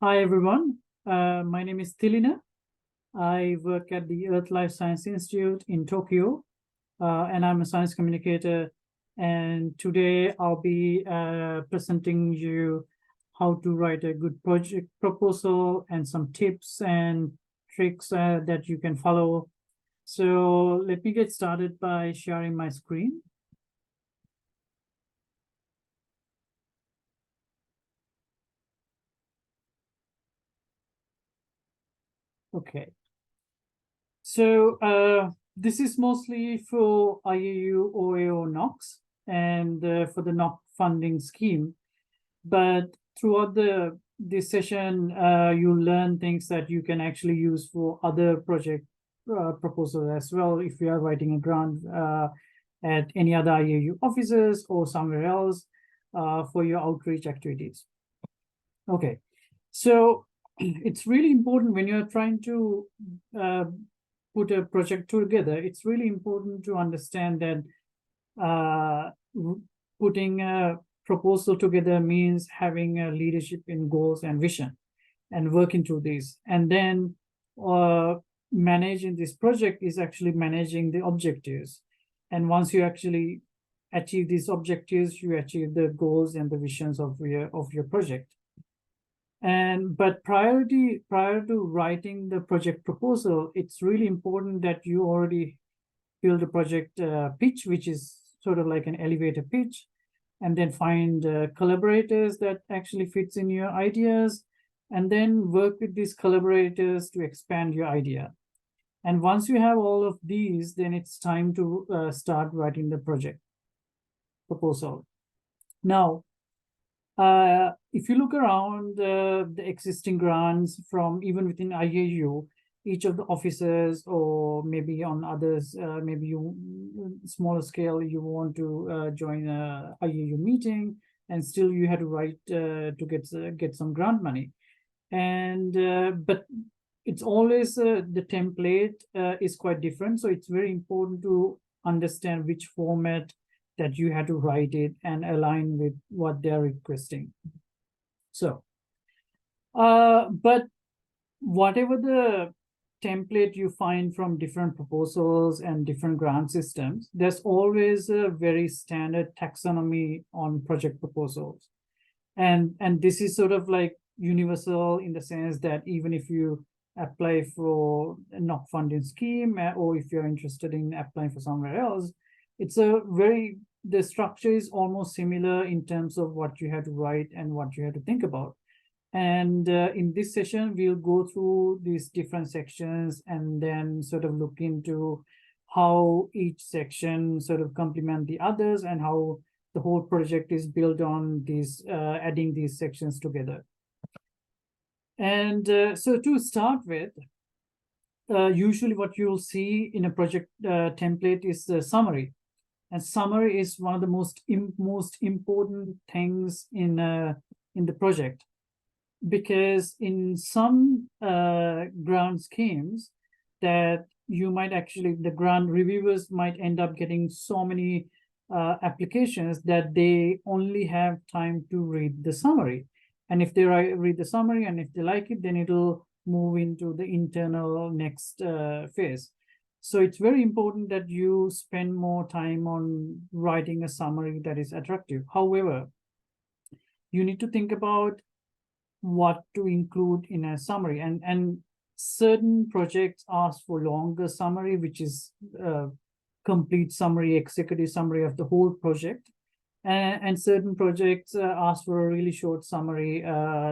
Hi, everyone. My name is Thilina. I work at the Earth Life Science Institute in Tokyo, and I'm a science communicator. And today I'll be presenting you how to write a good project proposal and some tips and tricks that you can follow. So let me get started by sharing my screen. Okay. So this is mostly for IAU OAO NOCs and for the NOC funding scheme. But throughout this session, you learn things that you can actually use for other project proposals as well. If you are writing a grant at any other IAU offices or somewhere else for your outreach activities. Okay, so it's really important when you're trying to put a project together. It's really important to understand that putting a proposal together means having a leadership in goals and vision and working through these. And then managing this project is actually managing the objectives. And once you actually achieve these objectives, you achieve the goals and the visions of your project. But prior to writing the project proposal, it's really important that you already build a project pitch, which is sort of like an elevator pitch, and then find collaborators that actually fits in your ideas, and then work with these collaborators to expand your idea. And once you have all of these, then it's time to start writing the project proposal. Now, if you look around the existing grants from even within IAU, each of the officers, or maybe on others, maybe you smaller scale, you want to join a IAU meeting, and still you had to write to get some grant money. And but it's always the template is quite different, so it's very important to understand which format that you had to write it and align with what they're requesting. So, but whatever the template you find from different proposals and different grant systems, there's always a very standard taxonomy on project proposals. And this is sort of like universal in the sense that even if you apply for a NOC funding scheme, or if you're interested in applying for somewhere else, it's the structure is almost similar in terms of what you have to write and what you have to think about. And in this session, we'll go through these different sections and then sort of look into how each section sort of complement the others and how the whole project is built on these, adding these sections together. And so to start with, usually what you'll see in a project template is the summary. And summary is one of the most important things in the project, because in some grant schemes that you might actually, the grant reviewers might end up getting so many applications that they only have time to read the summary. And if they read the summary and if they like it, then it'll move into the internal next phase. So it's very important that you spend more time on writing a summary that is attractive. However, you need to think about what to include in a summary, and certain projects ask for longer summary, which is complete summary, executive summary of the whole project. And certain projects ask for a really short summary,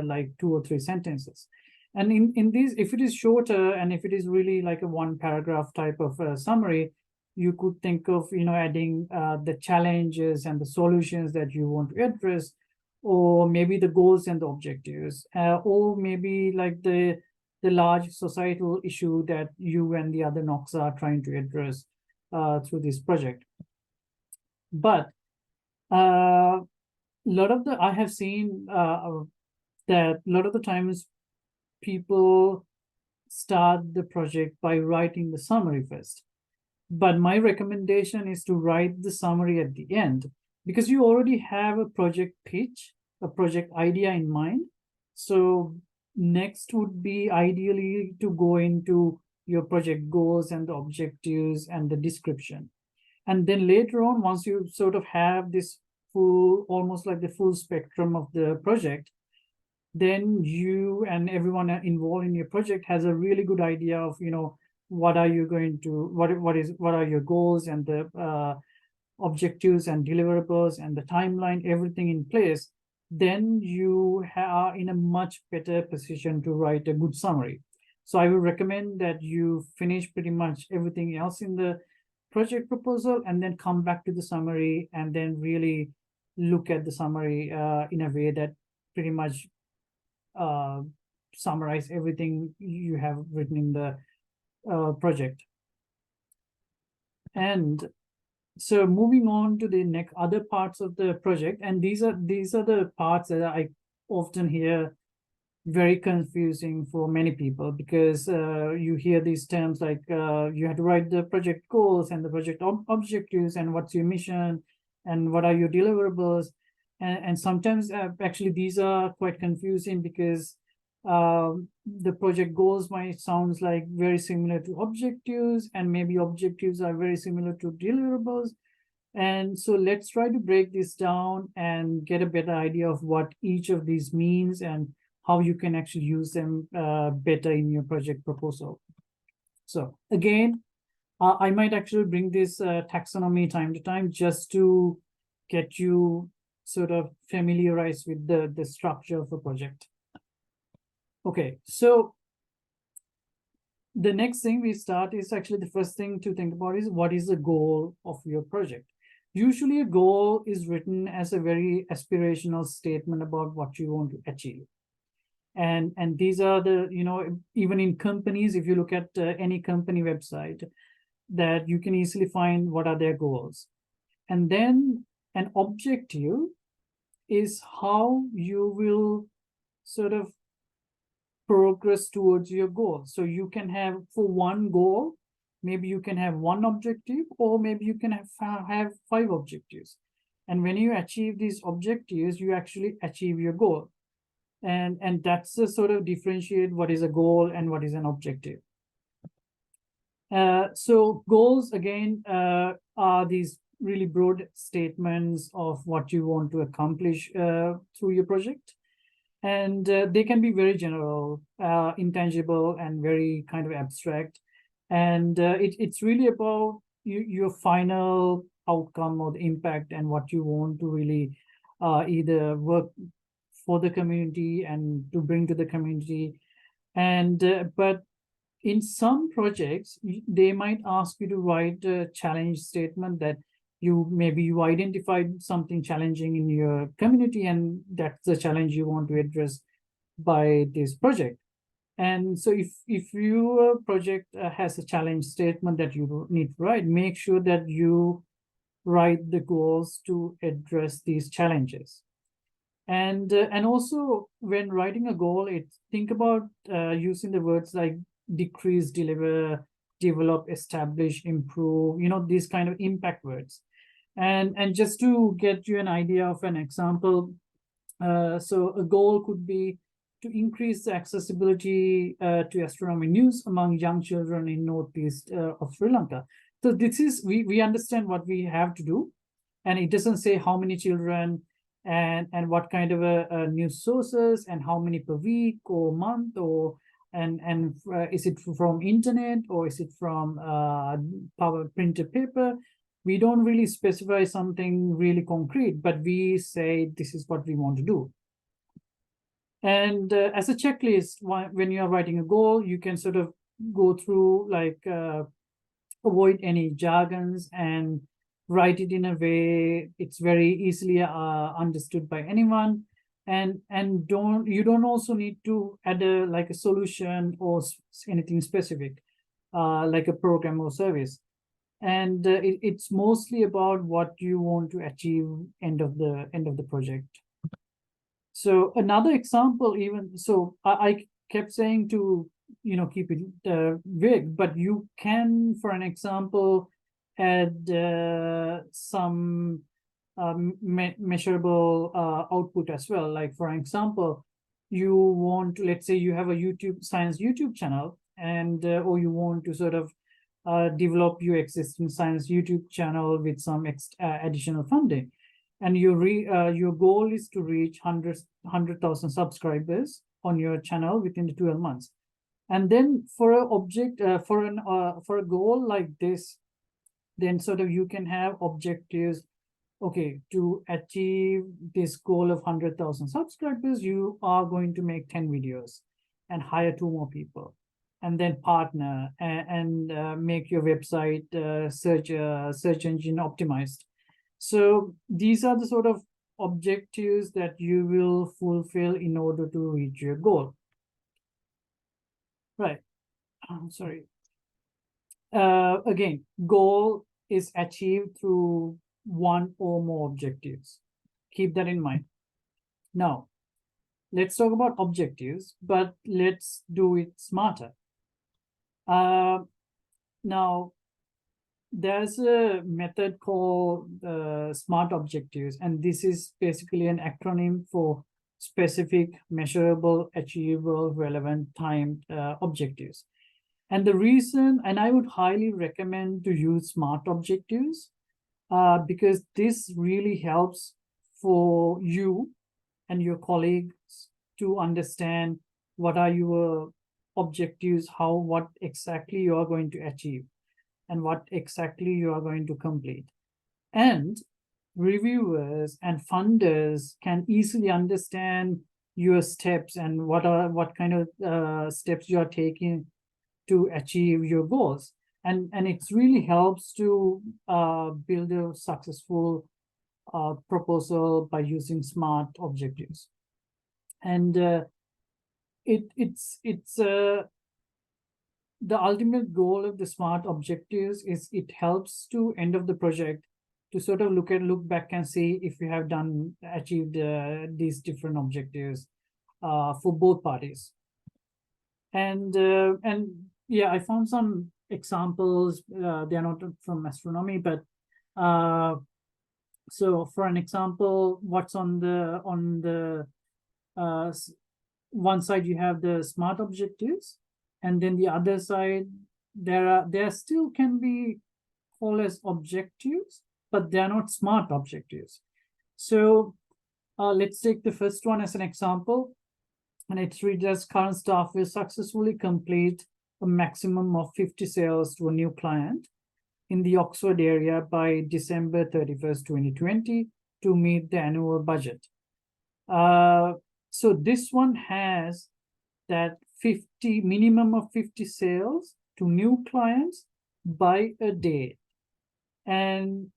like 2 or 3 sentences. And in these, if it is shorter and if it is really like a 1 paragraph type of summary, you could think of, adding the challenges and the solutions that you want to address, or maybe the goals and the objectives, or maybe like the large societal issue that you and the other NOCs are trying to address through this project. But I have seen that a lot of the times people start the project by writing the summary first. But my recommendation is to write the summary at the end, because you already have a project pitch, a project idea in mind. So next would be ideally to go into your project goals and the objectives and the description. And then later on, once you sort of have this full, almost like the full spectrum of the project, then you and everyone involved in your project has a really good idea of, what are you going to, what are your goals and the objectives and deliverables and the timeline, everything in place. Then you are in a much better position to write a good summary. So I would recommend that you finish pretty much everything else in the project proposal and then come back to the summary and then really look at the summary in a way that pretty much summarize everything you have written in the project. And so moving on to the next other parts of the project, and these are the parts that I often hear very confusing for many people, because you hear these terms like you have to write the project goals and the project objectives and what's your mission and what are your deliverables, and sometimes actually these are quite confusing because the project goals might sound like very similar to objectives, and maybe objectives are very similar to deliverables. And so let's try to break this down and get a better idea of what each of these means and how you can actually use them better in your project proposal. So again, I might actually bring this taxonomy time to time just to get you sort of familiarized with the structure of a project. Okay, so the next thing we start is actually the first thing to think about is what is the goal of your project. Usually a goal is written as a very aspirational statement about what you want to achieve. And these are the, even in companies, if you look at any company website, that you can easily find what are their goals. And then an objective is how you will sort of progress towards your goal. So you can have, for one goal, maybe you can have one objective, or maybe you can have 5 objectives. And when you achieve these objectives, you actually achieve your goal. And that's a sort of differentiate what is a goal and what is an objective. So goals, again, are these really broad statements of what you want to accomplish through your project. And they can be very general, intangible, and very kind of abstract. And it's really about your final outcome or the impact and what you want to really either work for the community and to bring to the community. And but in some projects, they might ask you to write a challenge statement that you identified something challenging in your community, and that's the challenge you want to address by this project. And so if your project has a challenge statement that you need to write, make sure that you write the goals to address these challenges. And also when writing a goal, think about using the words like decrease, deliver, develop, establish, improve, these kind of impact words. And just to get you an idea of an example, so a goal could be to increase the accessibility to astronomy news among young children in northeast of Sri Lanka. So this is, we understand what we have to do, and it doesn't say how many children and what kind of news sources and how many per week or month, or and is it from internet or is it from printed paper. We don't really specify something really concrete, but we say this is what we want to do. And as a checklist, when you're writing a goal, you can sort of go through, like avoid any jargons and write it in a way it's very easily understood by anyone. And you don't also need to add like a solution or anything specific, like a program or service. And it's mostly about what you want to achieve end of the project. So another example, even so, I kept saying to keep it vague, but you can, for an example, add some measurable output as well. Like, for example, you want to, let's say you have a science YouTube channel, and or you want to sort of develop your existing science YouTube channel with some additional funding, and your goal is to reach 100,000 subscribers on your channel within the 12 months. And then for a goal like this, then sort of you can have objectives. Okay, to achieve this goal of 100,000 subscribers, you are going to make 10 videos and hire 2 more people, and then partner and make your website search engine optimized. So these are the sort of objectives that you will fulfill in order to reach your goal. Right. I'm sorry. Again, goal is achieved through 1 or more objectives. Keep that in mind. Now, let's talk about objectives, but let's do it smarter. Now, there's a method called SMART objectives, and this is basically an acronym for specific, measurable, achievable, relevant, timed objectives. And the reason, and I would highly recommend to use SMART objectives, because this really helps for you and your colleagues to understand what are your objectives, what exactly you are going to achieve, and what exactly you are going to complete. And reviewers and funders can easily understand your steps and what kind of steps you are taking to achieve your goals. And it really helps to build a successful proposal by using SMART objectives. And the ultimate goal of the SMART objectives is it helps to end of the project to sort of look back and see if you have achieved these different objectives for both parties. And yeah, I found some examples. They are not from astronomy, but so for an example, what's on the one side you have the SMART objectives, and then the other side there still can be called as objectives, but they're not SMART objectives. So let's take the first one as an example, and it reads as current staff will successfully complete a maximum of 50 sales to a new client in the Oxford area by December 31st, 2020 to meet the annual budget. So this one has that minimum of 50 sales to new clients by a date. And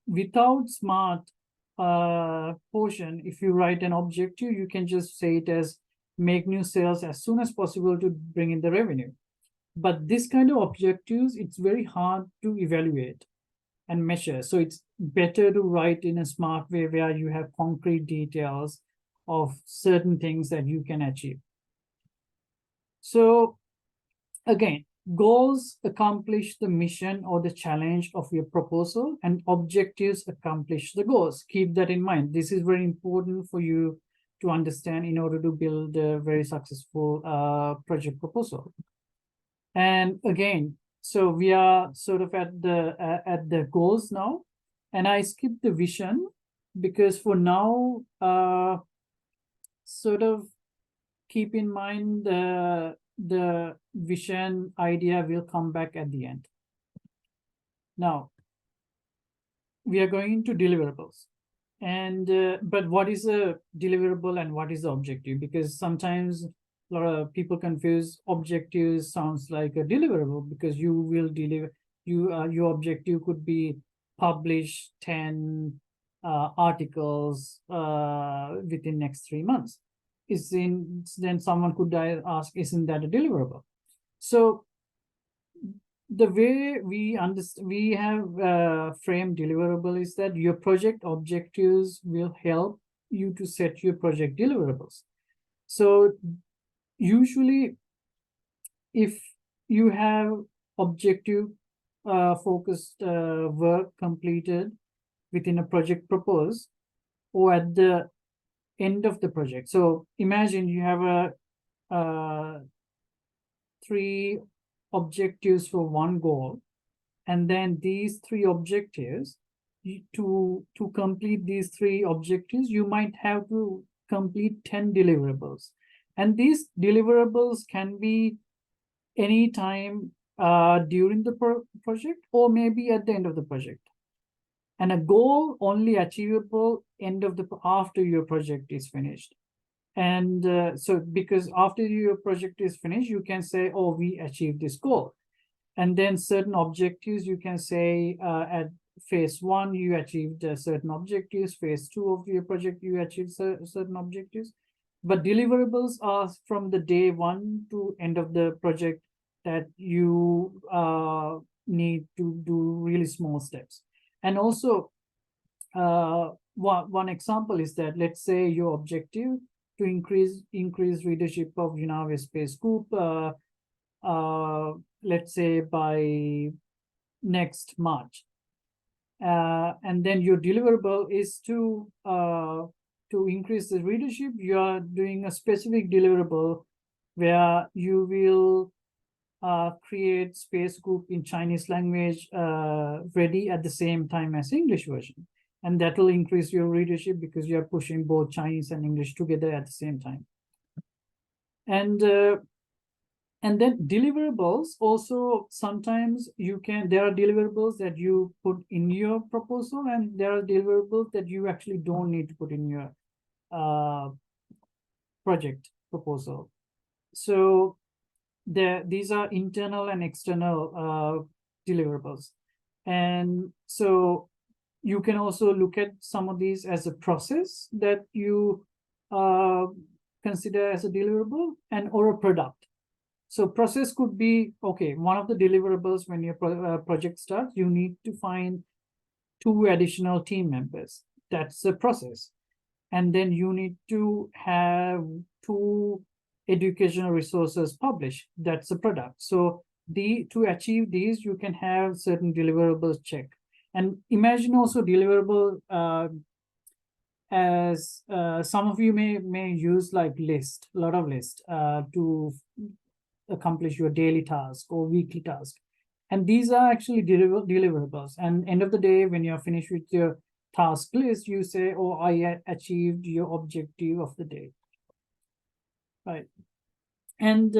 without SMART portion, if you write an objective, you can just say it as make new sales as soon as possible to bring in the revenue. But this kind of objectives, it's very hard to evaluate and measure. So it's better to write in a SMART way where you have concrete details of certain things that you can achieve. So again, goals accomplish the mission or the challenge of your proposal, and objectives accomplish the goals. Keep that in mind. This is very important for you to understand in order to build a very successful project proposal. And again, so we are sort of at the goals now, and I skipped the vision because for now, sort of keep in mind the vision idea will come back at the end. Now, we are going into deliverables. And but what is a deliverable and what is the objective? Because sometimes a lot of people confuse objectives sounds like a deliverable, because you will deliver, your objective could be publish 10 articles within next 3 months. Then someone could ask, isn't that a deliverable? So the way we have framed deliverable is that your project objectives will help you to set your project deliverables. So usually, if you have objective focused work completed within a project proposed, or at the end of the project. So imagine you have a 3 objectives for one goal, and then these 3 objectives, to complete these 3 objectives, you might have to complete 10 deliverables. And these deliverables can be any time during the project, or maybe at the end of the project. And a goal only achievable after your project is finished. And so because after your project is finished, you can say, oh, we achieved this goal. And then certain objectives, you can say at phase 1, you achieved certain objectives. Phase 2 of your project, you achieved certain objectives. But deliverables are from the day 1 to end of the project, that you need to do really small steps. And also, one example is that, let's say your objective to increase readership of United Space Group, let's say by next March. And then your deliverable is to increase the readership. You are doing a specific deliverable where you will create Space Group in Chinese language ready at the same time as English version. And that will increase your readership because you are pushing both Chinese and English together at the same time. And then deliverables also, sometimes there are deliverables that you put in your proposal, and there are deliverables that you actually don't need to put in your project proposal. So these are internal and external deliverables. And so you can also look at some of these as a process that you consider as a deliverable, or a product. So process could be, okay, one of the deliverables when your project starts, you need to find 2 additional team members. That's a process. And then you need to have 2 educational resources published. That's a product. So to achieve these, you can have certain deliverables check. And imagine also deliverable as some of you may use like a lot of lists to accomplish your daily task or weekly task. And these are actually deliverables. And end of the day, when you're finished with your task list, you say, oh, I achieved your objective of the day. Right. And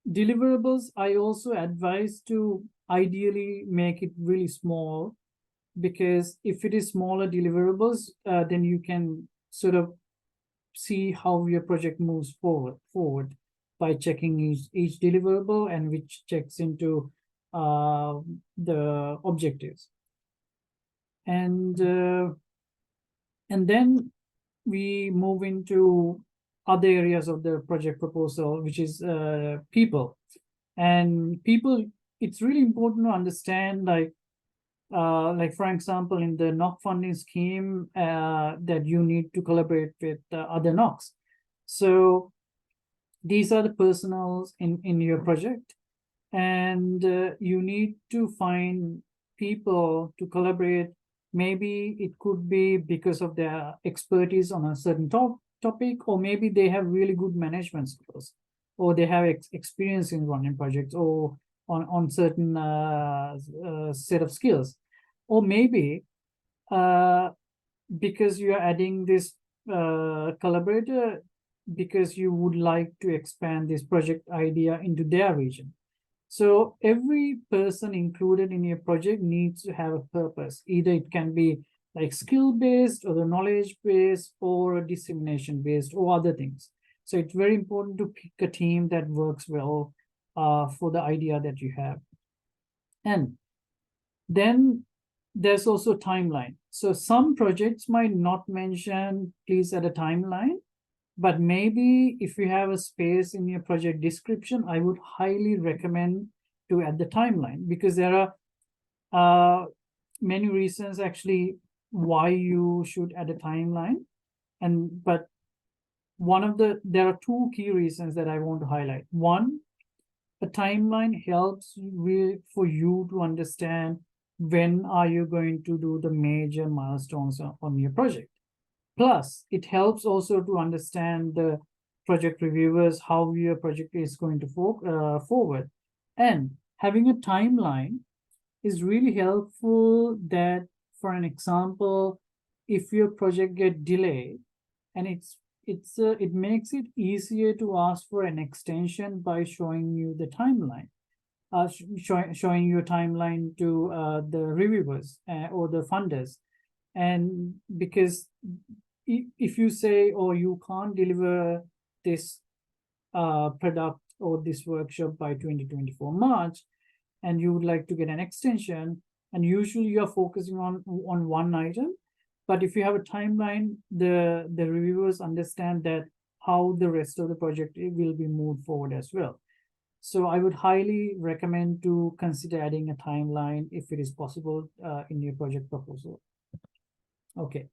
deliverables, I also advise to ideally make it really small, because if it is smaller deliverables, then you can sort of see how your project moves forward by checking each deliverable, and which checks into the objectives. And then we move into other areas of the project proposal, which is people. And people, it's really important to understand, like for example, in the NOC funding scheme, that you need to collaborate with other NOCs. So these are the personals in your project, and you need to find people to collaborate. Maybe it could be because of their expertise on a certain topic, or maybe they have really good management skills, or they have experience in running projects, or on certain set of skills. Or maybe because you are adding this collaborator because you would like to expand this project idea into their region. So every person included in your project needs to have a purpose. Either it can be like skill-based, or the knowledge-based, or dissemination-based, or other things. So it's very important to pick a team that works well for the idea that you have. And then there's also timeline. So some projects might not mention please add a timeline, but maybe if you have a space in your project description, I would highly recommend to add the timeline, because there are many reasons actually why you should add a timeline. But there are 2 key reasons that I want to highlight. One, a timeline helps for you to understand when are you going to do the major milestones on your project. Plus, it helps also to understand the project reviewers, how your project is going to forward. And having a timeline is really helpful that, for an example, if your project get delayed, and it makes it easier to ask for an extension by showing you the timeline, showing your timeline to the reviewers or the funders. And because if you say, oh, you can't deliver this product or this workshop by 2024 March, and you would like to get an extension, and usually you're focusing on one item. But if you have a timeline, the reviewers understand that how the rest of the project will be moved forward as well. So I would highly recommend to consider adding a timeline if it is possible in your project proposal. Okay,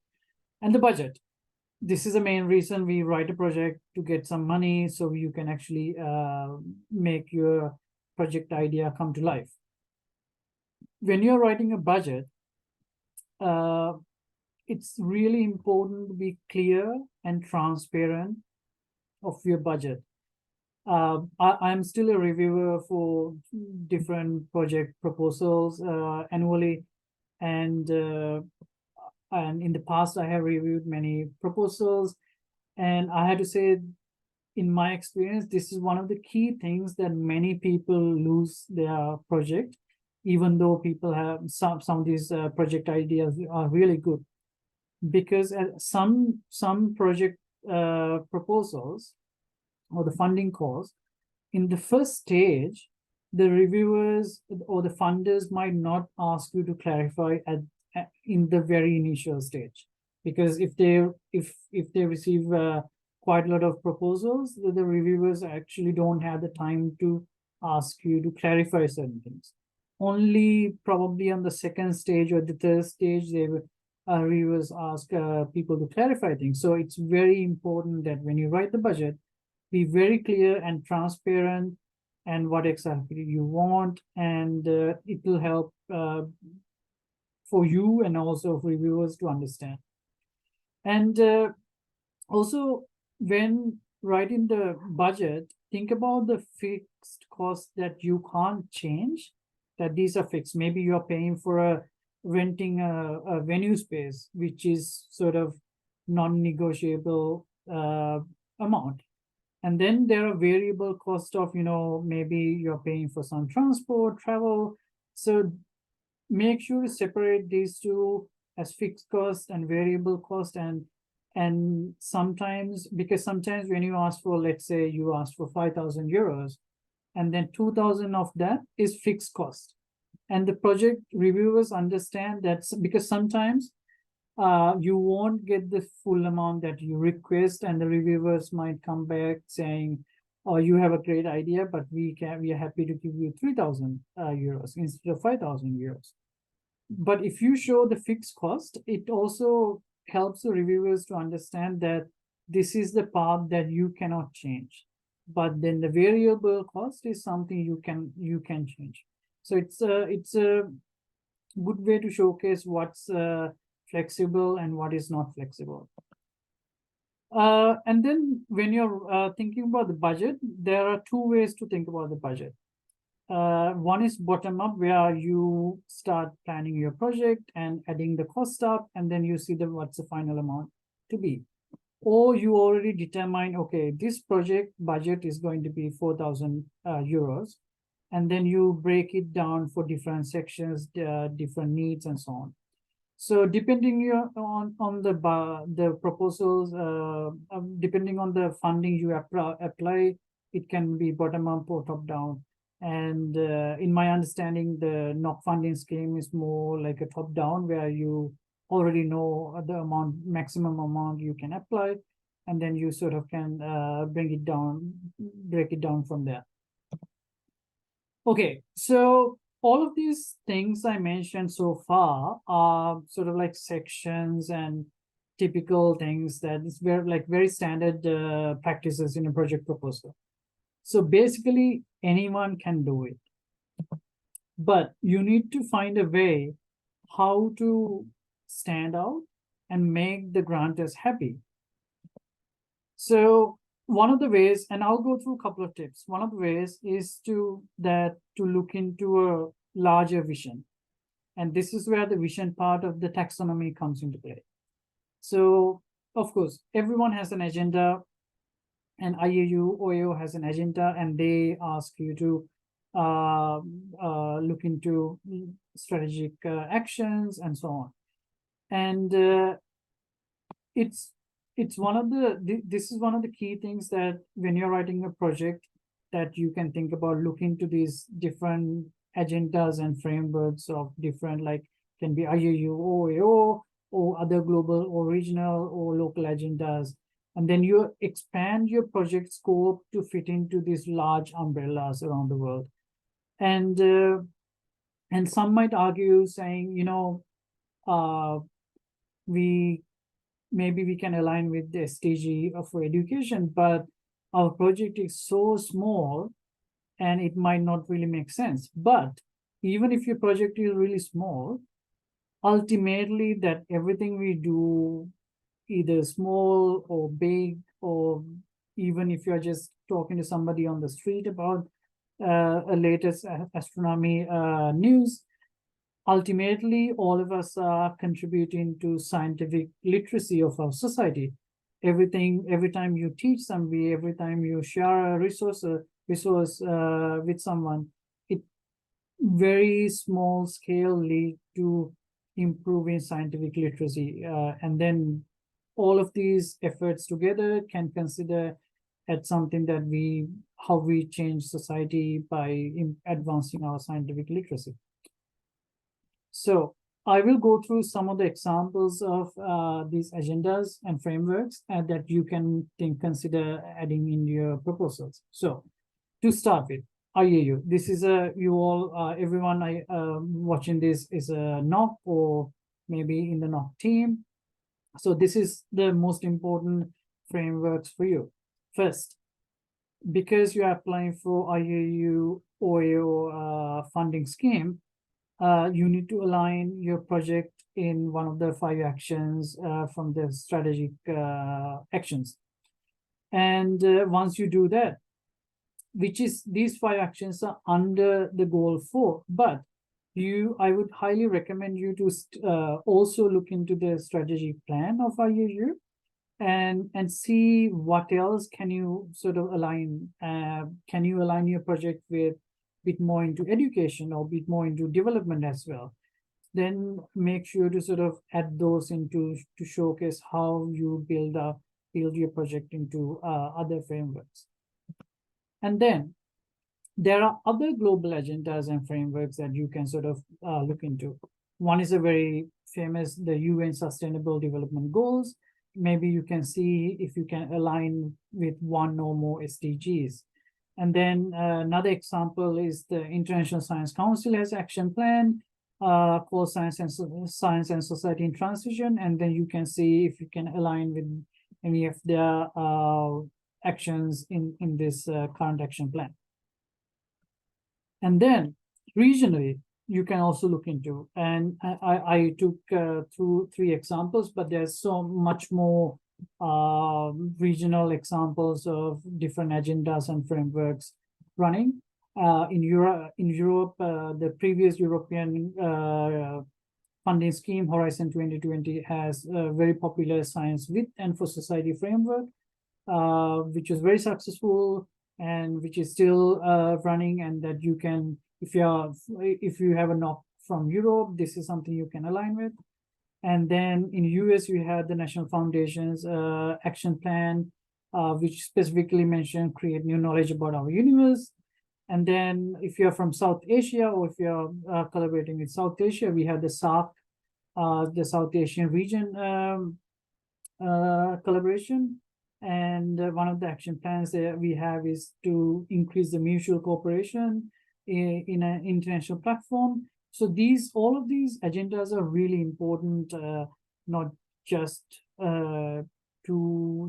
and the budget. This is the main reason we write a project, to get some money so you can actually make your project idea come to life. When you're writing a budget, it's really important to be clear and transparent of your budget. I'm still a reviewer for different project proposals annually, and in the past I have reviewed many proposals, and I had to say, in my experience, this is one of the key things that many people lose their project, even though people have some of these project ideas are really good, because some project proposals or the funding calls, in the first stage, the reviewers or the funders might not ask you to clarify in the very initial stage, because if they receive quite a lot of proposals, the reviewers actually don't have the time to ask you to clarify certain things. Only probably on the second stage or the third stage, they will reviewers ask people to clarify things. So it's very important that when you write the budget, be very clear and transparent and what exactly you want, and it will help for you and also for reviewers to understand. And also, when writing the budget, think about the fixed costs that you can't change, that these are fixed. Maybe you're paying for renting a venue space, which is sort of non-negotiable amount. And then there are variable costs of, maybe you're paying for some transport, travel. So make sure to separate these two as fixed cost and variable cost. And sometimes, because sometimes when you ask for, let's say you ask for 5,000 euros, and then 2,000 of that is fixed cost. And the project reviewers understand that, because sometimes you won't get the full amount that you request, and the reviewers might come back saying, oh, you have a great idea, but we are happy to give you 3,000 euros instead of 5,000 euros. But if you show the fixed cost, it also helps the reviewers to understand that this is the part that you cannot change, but then the variable cost is something you can change. So it's a good way to showcase what's flexible and what is not flexible. And then when you're thinking about the budget, there are two ways to think about the budget. One is bottom up, where you start planning your project and adding the cost up, and then you see what's the final amount to be. Or you already determine, okay, this project budget is going to be 4,000 euros, and then you break it down for different sections, different needs, and so on. So depending on the proposals, depending on the funding you apply, it can be bottom up or top down. And in my understanding, the NOC funding scheme is more like a top down, where you already know the maximum amount you can apply, and then you sort of can break it down from there. Okay, so all of these things I mentioned so far are sort of like sections and typical things that is very standard practices in a project proposal. So basically, anyone can do it. but you need to find a way how to stand out and make the grantors happy. So one of the ways, and I'll go through a couple of tips. One of the ways is to look into a larger vision. And this is where the vision part of the taxonomy comes into play. So, of course, everyone has an agenda, and IAU, OAO has an agenda, and they ask you to look into strategic actions and so on. And it's one of this is one of the key things that when you're writing a project, that you can think about looking to these different agendas and frameworks of different, like, can be IAU, OAO, or other global or regional or local agendas. And then you expand your project scope to fit into these large umbrellas around the world. And some might argue saying, maybe we can align with the SDG for education, but our project is so small and it might not really make sense. But even if your project is really small, ultimately that everything we do, either small or big, or even if you're just talking to somebody on the street about a latest astronomy news, ultimately all of us are contributing to scientific literacy of our society. Every time you teach somebody, every time you share a resource with someone, it very small scale lead to improving scientific literacy, and then all of these efforts together can consider at something that how we change society by advancing our scientific literacy. So I will go through some of the examples of these agendas and frameworks that you can consider adding in your proposals. So to start with, IAU. This is everyone watching this is a NOC or maybe in the NOC team. So this is the most important frameworks for you. First, because you are applying for IAU OAO funding scheme, you need to align your project in one of the 5 actions from the strategic actions. And once you do that, which is these 5 actions are under the goal 4, but I would highly recommend you to also look into the strategic plan of IAU and see what else can you sort of align. Can you align your project with bit more into education or bit more into development as well? Then make sure to sort of add those into to showcase how you build your project into other frameworks. And then there are other global agendas and frameworks that you can sort of look into. One is a very famous, the UN Sustainable Development Goals. Maybe you can see if you can align with one or more SDGs. And then another example is the International Science Council has action plan called Science and Society in Transition. And then you can see if you can align with any of their actions in this current action plan. And then regionally, you can also look into, and I took through 3 examples, but there's so much more regional examples of different agendas and frameworks running. In Europe, the previous European funding scheme, Horizon 2020, has a very popular Science with and for Society framework, which was very successful and which is still running, and that you can, if you have a NOC from Europe, this is something you can align with. And then in US, we had the National Foundation's action plan, which specifically mentioned create new knowledge about our universe. And then if you're from South Asia, or if you're collaborating with South Asia, we have the SAARC, the South Asian region collaboration. And one of the action plans that we have is to increase the mutual cooperation in an international platform. So all of these agendas are really important, not just to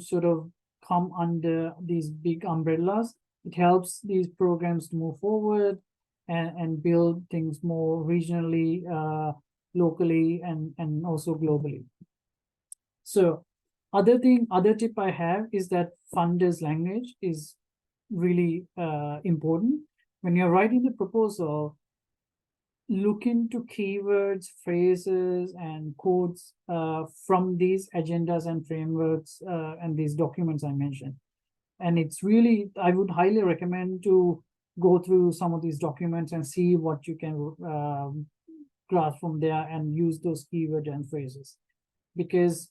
sort of come under these big umbrellas. It helps these programs to move forward. and build things more regionally, locally, and also globally. So other tip I have is that funders language is really important. When you're writing the proposal, look into keywords, phrases, and quotes from these agendas and frameworks and these documents I mentioned. And it's really, I would highly recommend to go through some of these documents and see what you can grasp from there and use those keywords and phrases. Because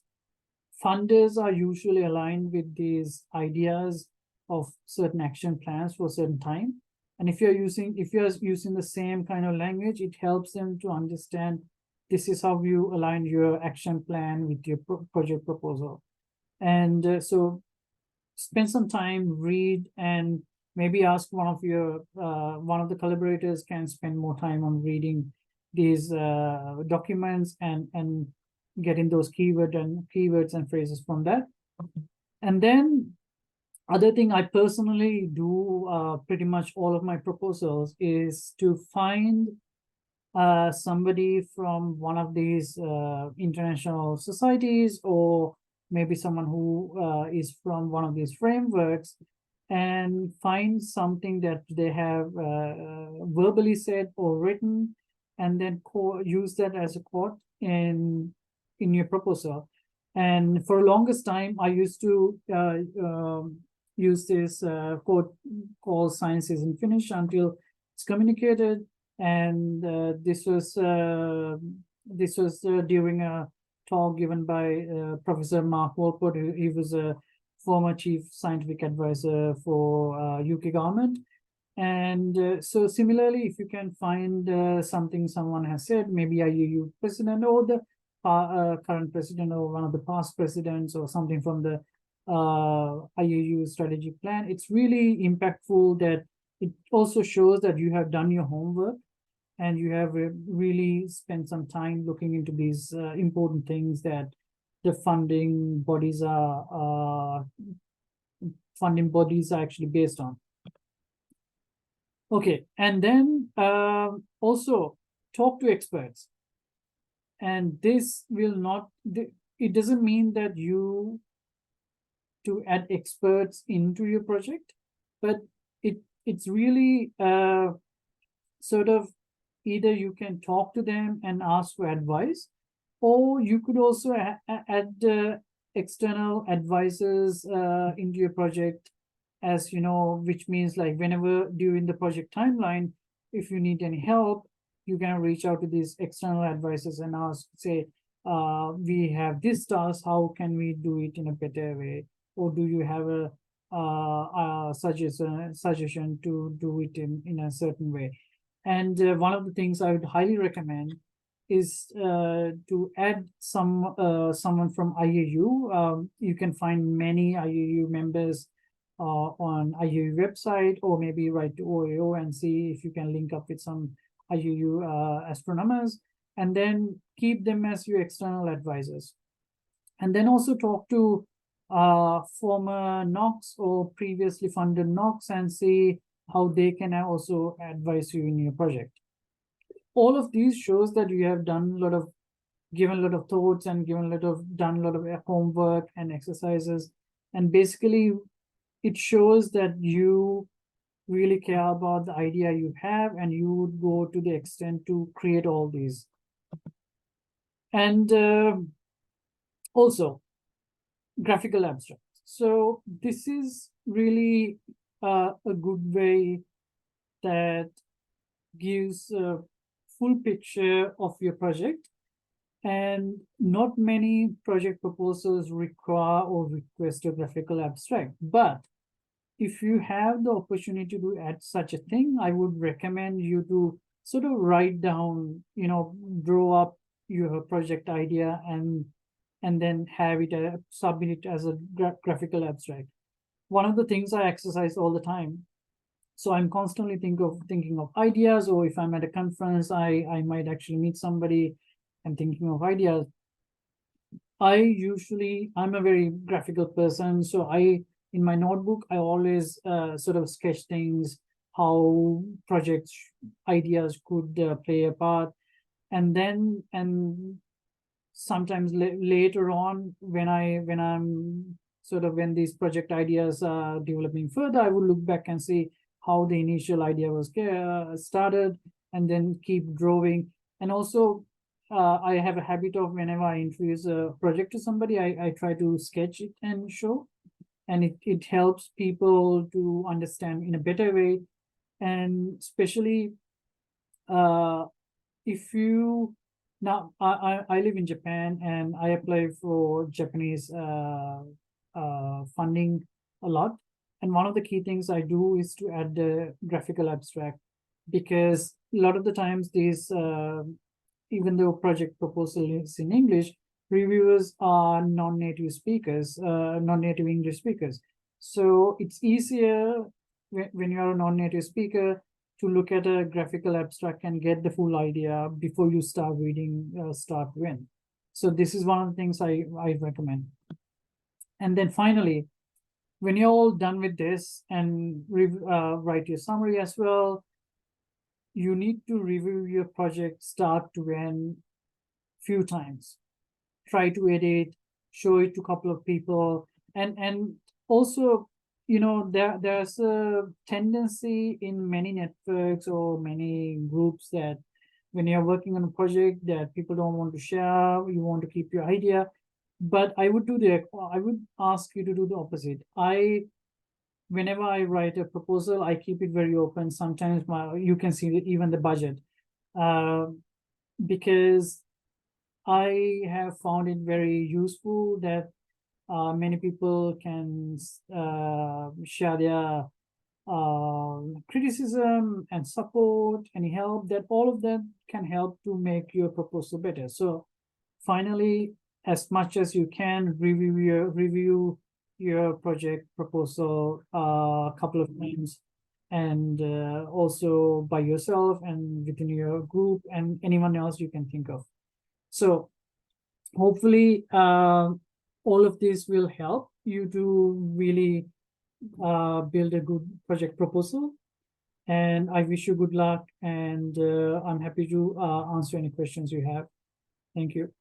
funders are usually aligned with these ideas of certain action plans for a certain time. And if you're using the same kind of language, it helps them to understand this is how you align your action plan with your project proposal. And so spend some time, read, and maybe ask one of the collaborators can spend more time on reading these documents and getting those keywords and phrases from that. And then other thing I personally do pretty much all of my proposals is to find somebody from one of these international societies, or maybe someone who is from one of these frameworks, and find something that they have verbally said or written, and then use that as a quote in your proposal. And for the longest time, I used to use this quote called "Science isn't finished until it's communicated." And this was during a talk given by Professor Mark Walport. He was a former chief scientific advisor for UK government. And so similarly, if you can find something someone has said, maybe IAU president or the current president or one of the past presidents or something from the IAU strategic plan, it's really impactful. That it also shows that you have done your homework and you have really spent some time looking into these important things that the funding bodies are actually based on. Okay, and then also talk to experts. And this will not, it doesn't mean that you to add experts into your project, but it's really sort of either you can talk to them and ask for advice, or you could also add external advisors into your project, as you know, which means like whenever during the project timeline, if you need any help, you can reach out to these external advisors and ask, say, we have this task, how can we do it in a better way? Or do you have a suggestion to do it in a certain way? And one of the things I would highly recommend is to add someone from IAU. You can find many IAU members on IAU website, or maybe write to OAO and see if you can link up with some IAU astronomers, and then keep them as your external advisors. And then also talk to former NOCs or previously funded NOCs and see how they can also advise you in your project. All of these shows that you have done given a lot of thoughts and done a lot of homework and exercises. And basically, it shows that you really care about the idea you have, and you would go to the extent to create all these. And also, graphical abstract. So this is really a good way that gives a full picture of your project. And not many project proposals require or request a graphical abstract. But if you have the opportunity to add such a thing, I would recommend you to sort of write down, draw up your project idea and then have it submit it as a graphical abstract. One of the things I exercise all the time. So I'm constantly thinking of ideas, or if I'm at a conference, I might actually meet somebody and thinking of ideas. I'm a very graphical person, so in my notebook, I always sort of sketch things, how projects ideas could play a part, and then sometimes later on when I'm sort of when these project ideas are developing further, I will look back and see how the initial idea was started, and then keep growing. And also I have a habit of, whenever I introduce a project to somebody, I try to sketch it and show, and it helps people to understand in a better way. And especially if you now I live in Japan, and I apply for Japanese funding a lot. And one of the key things I do is to add the graphical abstract, because a lot of the times these even though project proposal is in English, reviewers are non-native speakers, non-native English speakers. So it's easier when you're a non-native speaker to look at a graphical abstract and get the full idea before you start reading start when. So this is one of the things I recommend. And then finally, when you're all done with this and write your summary as well, you need to review your project start to end few times. Try to edit, show it to a couple of people, and also, you know, there's a tendency in many networks or many groups that when you're working on a project that people don't want to share, you want to keep your idea. But I would ask you to do the opposite. Whenever I write a proposal, I keep it very open. Sometimes you can see even the budget, because I have found it very useful that many people can share their criticism and support, any help, that all of that can help to make your proposal better. So finally, as much as you can, review your project proposal a couple of times, and also by yourself and within your group and anyone else you can think of. So hopefully all of this will help you to really build a good project proposal. And I wish you good luck, and I'm happy to answer any questions you have. Thank you.